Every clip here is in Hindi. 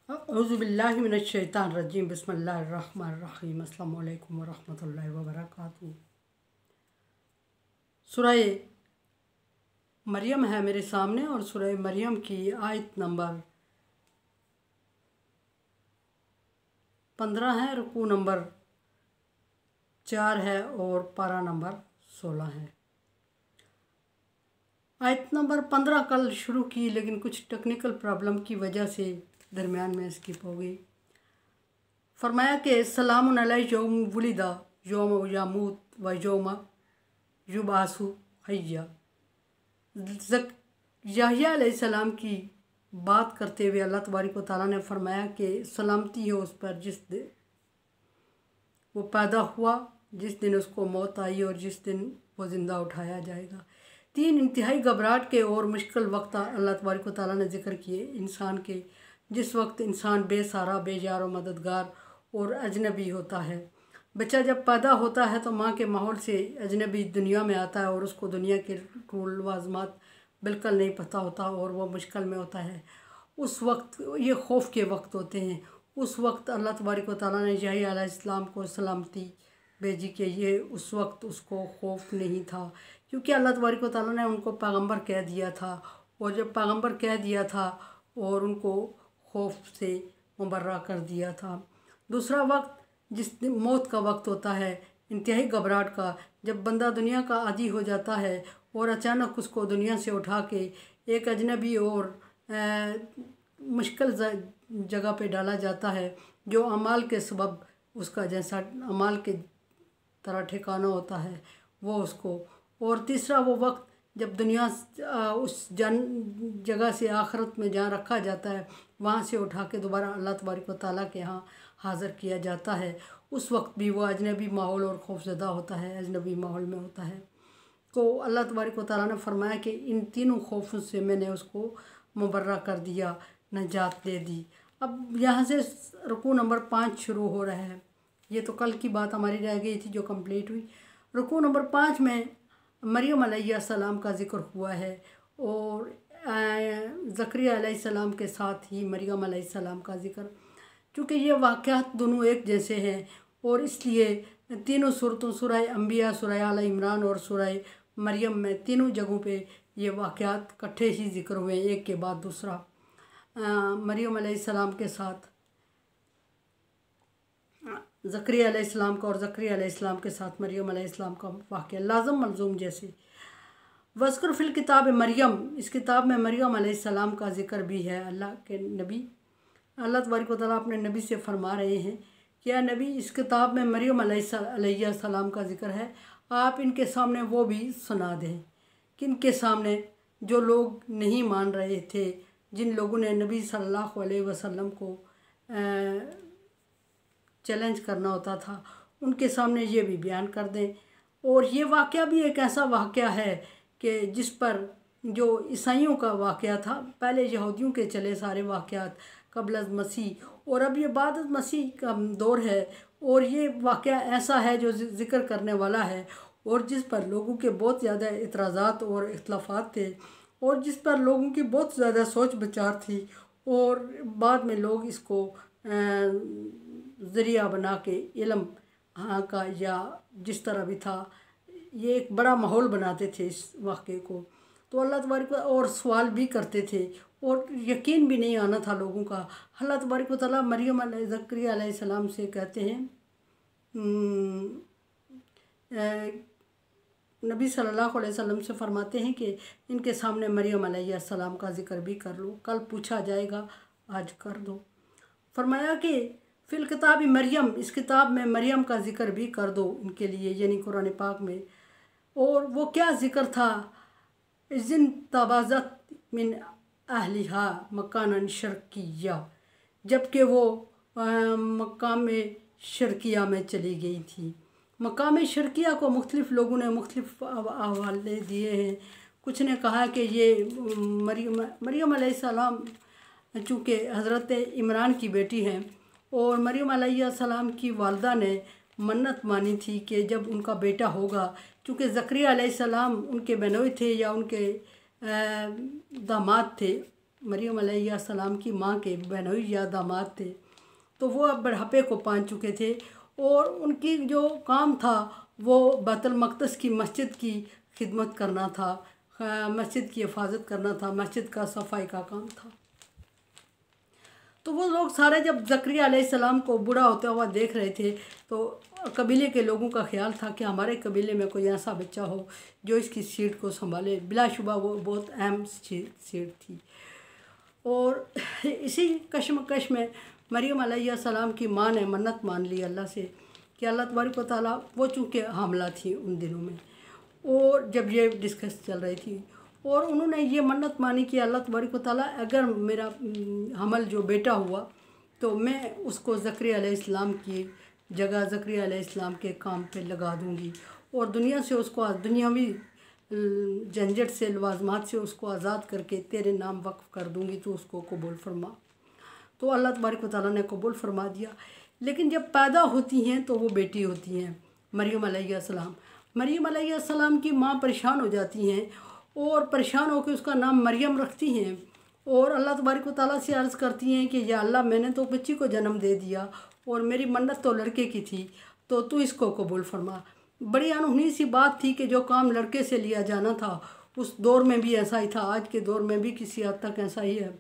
औज़ुबिल्लाहि मिनश्शैतानिर्रजीम बिस्मिल्लाहिर्रहमानिर्रहीम अस्सलामु अलैकुम वरहमतुल्लाहि वबरकातुहू। सूरह मरियम है मेरे सामने और सूरह मरियम की आयत नंबर 15 है, रुकू नंबर 4 है और पारा नंबर 16 है। आयत नंबर 15 कल शुरू की, लेकिन कुछ टेक्निकल प्रॉब्लम की वजह से दरमियान में स्किप हो गई। फरमाया कि सलामुन अलैहि यौम वुलिदा यौम यामूत व यौम युबासु हय्या। याहया अलैहिस्सलाम की बात करते हुए अल्लाह तबारक व तआला ने फरमाया कि सलामती हो उस पर जिस दिन वो पैदा हुआ, जिस दिन उसको मौत आई और जिस दिन वो ज़िंदा उठाया जाएगा। 3 इंतहाई घबराहट के और मुश्किल वक्त अल्लाह तबारक व तआला ने ज़िक्र किए इंसान के, जिस वक्त इंसान बेसहारा, बेजार और मददगार और अजनबी होता है। बच्चा जब पैदा होता है तो माँ के माहौल से अजनबी दुनिया में आता है और उसको दुनिया के रूल वाज़मात बिल्कुल नहीं पता होता और वह मुश्किल में होता है। उस वक्त ये खौफ के वक्त होते हैं। उस वक्त अल्लाह तबारक व तआला ने याहया अलैहिस्सलाम को सलामती भेजी कि ये उस वक्त उसको खौफ नहीं था, क्योंकि अल्लाह तबारक व तआला ने उनको पैगंबर कह दिया था। और जब पैगंबर कह दिया था और उनको खौफ से मुबर्रा कर दिया था। दूसरा वक्त जिस दिन मौत का वक्त होता है, इंतहाई घबराहट का, जब बंदा दुनिया का आदी हो जाता है और अचानक उसको दुनिया से उठा के एक अजनबी और मुश्किल जगह पे डाला जाता है, जो अमाल के सबब उसका जैसा अमाल के तरह ठिकाना होता है वो उसको। और तीसरा वो वक्त जब दुनिया उस जगह से आखिरत में जहाँ रखा जाता है वहाँ से उठा के दोबारा अल्लाह तबारक व तआला के यहाँ हाज़िर किया जाता है। उस वक्त भी वो अजनबी माहौल और खौफज़दा होता है, अजनबी माहौल में होता है। तो अल्लाह तबारक व तआला ने फरमाया कि इन तीनों खौफों से मैंने उसको मुबर्रा कर दिया, नजात दे दी। अब यहाँ से रुकू नंबर 5 शुरू हो रहा है। ये तो कल की बात हमारी रह गई थी जो कंप्लीट हुई। रुकू नंबर 5 में मरियम अलैहिस्सलाम का ज़िक्र हुआ है और ज़करिया अलैहिस्सलाम के साथ ही मरियम अलैहिस्सलाम का ज़िक्र, क्योंकि ये वाक़यात दोनों एक जैसे हैं और इसलिए तीनों सूरतों, सूरह अंबिया, सूरह आल इमरान और सूरह मरियम में तीनों जगहों पे ये वाक़यात इकट्ठे ही ज़िक्र हुए, एक के बाद दूसरा। मरियम अलैहिस्सलाम के साथ ज़करिया अलैहिस्सलाम का और ज़करिया अलैहिस्सलाम के साथ मरियम अलैहिस्सलाम का वाक़या लाज़म मलज़ूम जैसे। वज़्कुर फ़िल किताब मरियम, इस किताब में मरियम अलैहिस्सलाम का ज़िक्र भी है। अल्लाह के नबी अल्लाह तबारक व तआला अपने नबी से फरमा रहे हैं कि या नबी, इस किताब में मरियम अलैहिस्सलाम का ज़िक्र है, आप इनके सामने वो भी सुना दें किनके सामने, जो लोग नहीं मान रहे थे, जिन लोगों ने नबी सल्लल्लाहु अलैहि वसल्लम को चैलेंज करना होता था, उनके सामने ये भी बयान कर दें। और ये वाक़या भी एक ऐसा वाक़या है कि जिस पर जो ईसाइयों का वाक़या था, पहले यहूदियों के चले सारे वाक़यात क़ब्ल मसीह, और अब ये बाद मसीह का दौर है और ये वाक़या ऐसा है जो ज़िक्र करने वाला है और जिस पर लोगों के बहुत ज़्यादा इतराज़ात और इख्तलाफात थे और जिस पर लोगों की बहुत ज़्यादा सोच विचार थी और बाद में लोग इसको ज़रिया बना के इल्म का या जिस तरह भी था, ये एक बड़ा माहौल बनाते थे इस वाक़े को। तो अल्लाह तबारक और सवाल भी करते थे और यकीन भी नहीं आना था लोगों का। अल्लाह तबारक व तआला मरियम ज़करिया अलैहिस्सलाम से कहते हैं, नबी सल्लल्लाहु अलैहि वसल्लम से फरमाते हैं कि इनके सामने मरियम अलैहिस्सलाम का ज़िक्र भी कर लो, कल पूछा जाएगा, आज कर दो। फरमाया कि फ़िल किताब मरियम, इस किताब में मरियम का ज़िक्र भी कर दो इनके लिए, यानी कुरान पाक में। और वो क्या ज़िक्र था, इज़िन तबाज़त मिन अहलिहा मकानन शर्किया, जबकि वो मकाम शर्किया में चली गई थी। मकाम शर्किया को मुख्तलिफ़ लोगों ने मुख्तलिफ़ हवाले दिए हैं। कुछ ने कहा कि ये मरियम अलैहिस्सलाम चूँकि हज़रत इमरान की बेटी हैं और मरियम अलैहिस्सलाम की वालदा ने मन्नत मानी थी कि जब उनका बेटा होगा, चूँकि ज़करिया अलैहिस्सलाम उनके बेनोई थे या उनके दामाद थे, मरियम अलैहिस्सलाम की माँ के बहनोई या दामाद थे, तो वो अब बुढ़ापे को पहुँच चुके थे और उनकी जो काम था वो बैतुल मक़दस की मस्जिद की खिदमत करना था, मस्जिद की हिफाजत करना था, मस्जिद का सफाई का काम था। तो वो लोग सारे जब ज़करिया अलैहिस्सलाम को बूढ़ा होता हुआ देख रहे थे तो कबीले के लोगों का ख्याल था कि हमारे कबीले में कोई ऐसा बच्चा हो जो इसकी सीट को संभाले। बिलाशुबा वो बहुत अहम सीट थी। और इसी कशमकश में मरियम अलैहिस्सलाम की माँ ने मन्नत मान ली अल्लाह से कि अल्लाह तबारक व तआला, वो चूँकि हामला थी उन दिनों में और जब ये डिस्कस चल रही थी, और उन्होंने ये मन्नत मानी कि अल्लाह तबारक व तआला अगर मेरा हमल जो बेटा हुआ तो मैं उसको ज़करिया अलैहिस्सलाम की जगह ज़करिया अलैहिस्सलाम के काम पे लगा दूँगी और दुनिया से उसको दुनियावी झंझट से लवाजमात से उसको आज़ाद करके तेरे नाम वक्फ़ कर दूँगी, तो उसको कबूल फरमा। तो अल्लाह तबारक व तआला ने कबूल फरमा दिया। लेकिन जब पैदा होती हैं तो वो बेटी होती हैं मरियम अलैहिस्सलाम। मरियम अलैहिस्सलाम की माँ परेशान हो जाती हैं और परेशान होकर उसका नाम मरियम रखती हैं और अल्लाह तबारक व तआला से अर्ज़ करती हैं कि या अल्लाह, मैंने तो बच्ची को जन्म दे दिया और मेरी मन्नत तो लड़के की थी, तो तू इसको कबूल फरमा। बड़ी अनहोनी सी बात थी कि जो काम लड़के से लिया जाना था उस दौर में भी ऐसा ही था, आज के दौर में भी किसी हद तक ऐसा ही है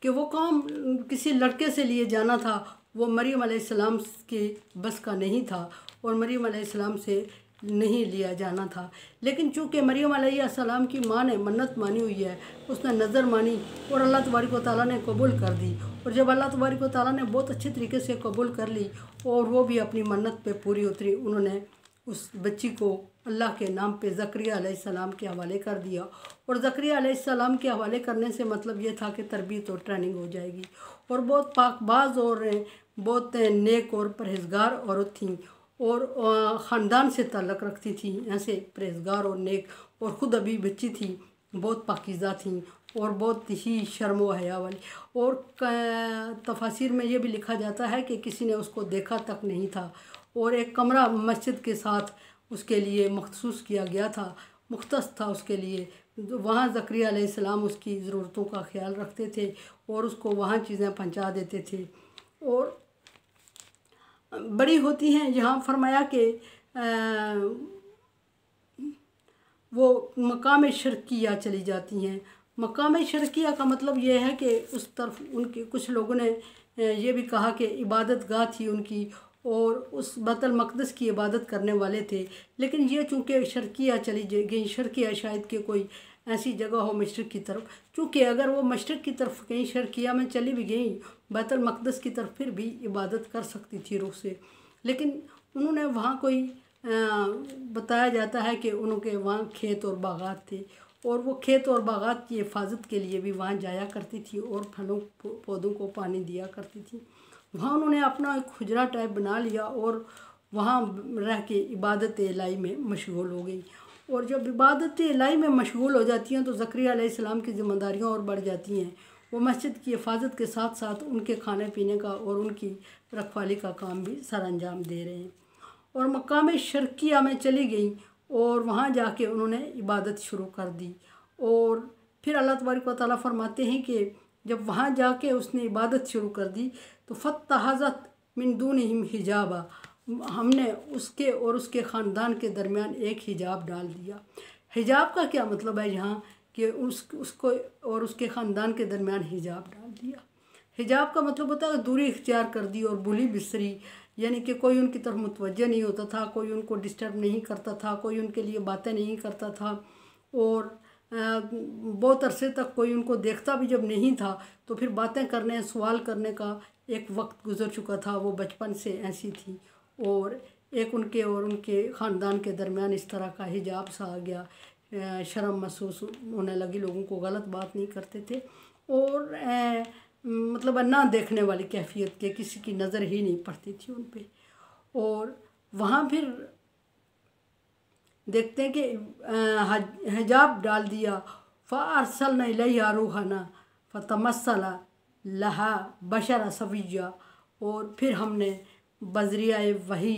कि वो काम किसी लड़के से लिए जाना था वो मरियम अलैहिस्सलाम के बस का नहीं था और मरियम अलैहिस्सलाम से नहीं लिया जाना था। लेकिन चूँकि मरियम अलैहिस्सलाम की माँ ने मन्नत मानी हुई है, उसने नज़र मानी और अल्लाह तबारक व तआला ने कबूल कर दी। और जब अल्लाह तबारक व तआला ने बहुत अच्छे तरीके से कबूल कर ली और वो भी अपनी मन्नत पे पूरी उतरी, उन्होंने उस बच्ची को अल्लाह के नाम पे ज़करिया अलैहिस्सलाम के हवाले कर दिया। और ज़करिया अलैहिस्सलाम के हवाले करने से मतलब ये था कि तरबियत और ट्रेनिंग हो जाएगी। और बहुत पाकबाज और बहुत नेक और परहेज़गार औरत थी और ख़ानदान से ताल्लुक़ रखती थी, ऐसे परहेज़गार और नेक, और ख़ुद अभी बच्ची थी, बहुत पाकीज़ा थी और बहुत ही शर्म व हया वाली। और तफासिर में ये भी लिखा जाता है कि किसी ने उसको देखा तक नहीं था और एक कमरा मस्जिद के साथ उसके लिए मखसूस किया गया था, मुख्तस था उसके लिए। वहाँ ज़करिया अलैहिस्सलाम उसकी ज़रूरतों का ख्याल रखते थे और उसको वहाँ चीज़ें पहुँचा देते थे। और बड़ी होती हैं, यहाँ फरमाया कि वो मकाम शर्किया चली जाती हैं। मकाम शर्किया का मतलब ये है कि उस तरफ उनके कुछ लोगों ने ये भी कहा कि इबादत गाह थी उनकी और उस बैतुल मक़दस की इबादत करने वाले थे। लेकिन ये चूँकि शर्किया चली गई, शर्किया शायद कि कोई ऐसी जगह हो मशरिक़ की तरफ, चूँकि अगर वो मशरिक़ की तरफ कहीं शर्किया में चली भी गई बैतुल मक़दस की तरफ, फिर भी इबादत कर सकती थी रूह से। लेकिन उन्होंने वहाँ कोई बताया जाता है कि उनके वहाँ खेत और बागात थे और वो खेत और बागात की हिफाजत के लिए भी वहाँ जाया करती थी और फलों पौधों को पानी दिया करती थी। वहाँ उन्होंने अपना एक हुजरा टाइप बना लिया और वहाँ रह के इबादत इलाही में मशगूल हो गई। और जब इबादत इलाही में मशगूल हो जाती हैं तो ज़करिया अलैहिस्सलाम की ज़िम्मेदारियाँ और बढ़ जाती हैं। वो मस्जिद की हिफाजत के साथ साथ उनके खाने पीने का और उनकी रखवाली का काम भी सर अंजाम दे रहे हैं। और मकाम शर्किया में चली गई और वहाँ जाके उन्होंने इबादत शुरू कर दी। और फिर अल्लाह तबारक व तआला फरमाते हैं कि जब वहाँ जाके उसने इबादत शुरू कर दी तो फ़त्तहज़त मिन दूनिहिम हिजाबा, हमने उसके और उसके ख़ानदान के दरमियान एक हिजाब डाल दिया। हिजाब का क्या मतलब है यहाँ कि उसको और उसके ख़ानदान के दरमियान हिजाब डाल दिया। हिजाब का मतलब होता है दूरी इख्तियार कर दी और बुली बिसरी, यानी कि कोई उनकी तरफ मुतवज्जह नहीं होता था, कोई उनको डिस्टर्ब नहीं करता था, कोई उनके लिए बातें नहीं करता था और बहुत अरसे तक कोई उनको देखता भी जब नहीं था तो फिर बातें करने सवाल करने का एक वक्त गुजर चुका था, वो बचपन से ऐसी थी। और एक उनके और उनके ख़ानदान के दरमियान इस तरह का हिजाब सा आ गया, शर्म महसूस होने लगी, लोगों को गलत बात नहीं करते थे और मतलब ना देखने वाली कैफियत के, किसी की नज़र ही नहीं पड़ती थी उन पे। और वहाँ फिर देखते हैं कि हिजाब डाल दिया। फ़अरसलना इलैहा रूहना फ़तमस्सला लहा बशरा सविय्या, और फिर हमने बज़रिया वही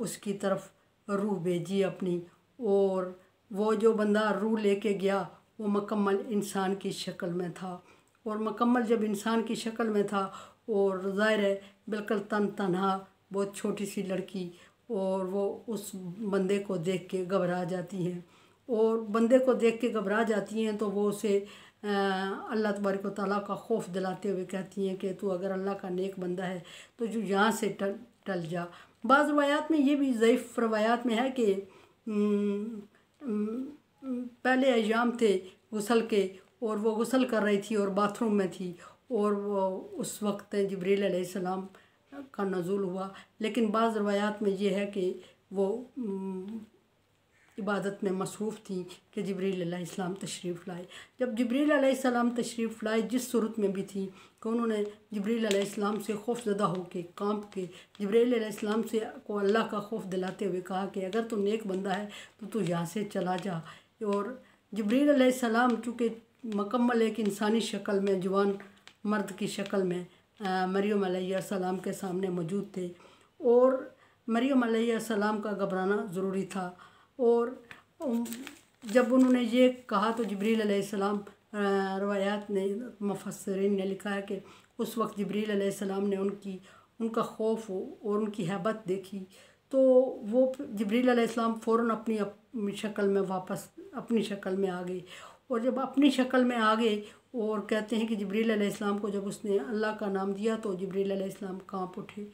उसकी तरफ रूह भेजी अपनी, और वो जो बंदा रूह लेके गया वो मुकम्मल इंसान की शक्ल में था। और मुकम्मल जब इंसान की शक्ल में था और ज़ाहिर है बिल्कुल तन्हा बहुत छोटी सी लड़की, और वो उस बंदे को देख के घबरा जाती हैं। और बंदे को देख के घबरा जाती हैं तो वो उसे अल्लाह तबारक व तआला का खौफ दिलाते हुए कहती हैं कि तू अगर अल्लाह का नेक बंदा है तो जो यहाँ से टल जा। बाज़ रवायात में ये भी ज़ईफ़ रवायात में है कि पहले अय्याम थे गुसल के, और वो गुसल कर रही थी और बाथरूम में थी, और वो उस वक्त जिब्रील अलैहिस्सलाम का नज़ूल हुआ। लेकिन बाज़ रवायात में ये है कि वो इबादत में मसरूफ़ थी कि जिब्रील अलैहिस्सलाम तशरीफ़ लाए। जब जिब्रील अलैहिस्सलाम तशरीफ़ लाए, जिस सूरत में भी थी कि उन्होंने जिब्रील अलैहिस्सलाम से खौफज़दा होके कांप के जिब्रील अलैहिस्सलाम से को अल्लाह का खौफ दिलाते हुए कहा कि अगर तू नेक बंदा है तो तू यहाँ से चला जा। और जिब्रील अलैहिस्सलाम चूँकि मुकम्मल एक इंसानी शक्ल में, जवान मर्द की शक्ल में मरियम अलैहिस्सलाम के सामने मौजूद थे, और मरियम अलैहिस्सलाम का घबराना ज़रूरी था। और जब उन्होंने ये कहा तो जिब्रील अलैहिस्सलाम, रवायात ने मुफस्सिरीन ने लिखा है कि उस वक्त जिब्रील अलैहिस्सलाम ने उनका खौफ और उनकी हैबत देखी, तो वो जिब्रील अलैहिस्सलाम फ़ौरन अपनी शक्ल में वापस अपनी शक्ल में आ गए। और जब अपनी शक्ल में आ गए, और कहते हैं कि जिब्रील अलैहिस्सलाम को जब उसने अल्लाह का नाम दिया तो जिब्रील अलैहिस्सलाम कांप उठे।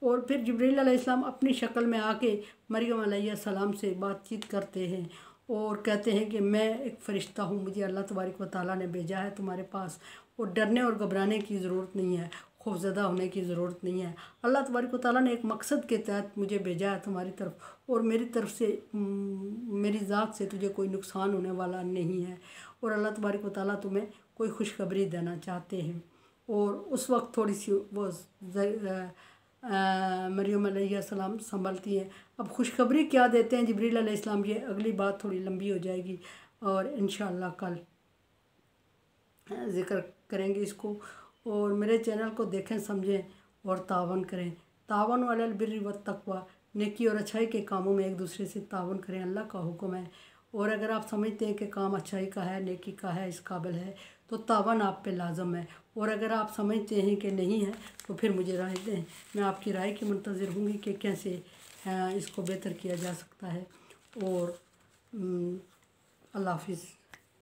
और फिर जिब्रील अलैहिस्सलाम अपनी शक्ल में आके मरियम अलैहिस्सलाम से बातचीत करते हैं और कहते हैं कि मैं एक फ़रिश्ता हूँ, मुझे अल्लाह तबारक व तआला ने भेजा है तुम्हारे पास, और डरने और घबराने की ज़रूरत नहीं है, खौफज़दा होने की ज़रूरत नहीं है। अल्लाह तबारक व तआला ने एक मकसद के तहत मुझे भेजा है तुम्हारी तरफ, और मेरी तरफ से मेरी ज़ात से तुझे कोई नुकसान होने वाला नहीं है, और अल्लाह तबारक व तआला तुम्हें कोई खुशखबरी देना चाहते हैं। और उस वक्त थोड़ी सी वो मरियम अलैहिस्सलाम संभलती हैं। अब खुशखबरी क्या देते हैं जिब्रील अलैहिस्सलाम, ये अगली बात थोड़ी लंबी हो जाएगी और इंशाअल्लाह कल ज़िक्र करेंगे इसको। और मेरे चैनल को देखें, समझें और तावन करें। तावन अलल बिर्रि वत तक़वा, नेकी और अच्छाई के कामों में एक दूसरे से तावन करें, अल्लाह का हुक्म है। और अगर आप समझते हैं कि काम अच्छाई का है, नेकी का है, इस काबिल है, तो तावन आप पे लाजम है। और अगर आप समझते हैं कि नहीं है तो फिर मुझे राय दें, मैं आपकी राय की मुंतज़िर हूँगी कि कैसे इसको बेहतर किया जा सकता है। और अल्लाह हाफ़िज़।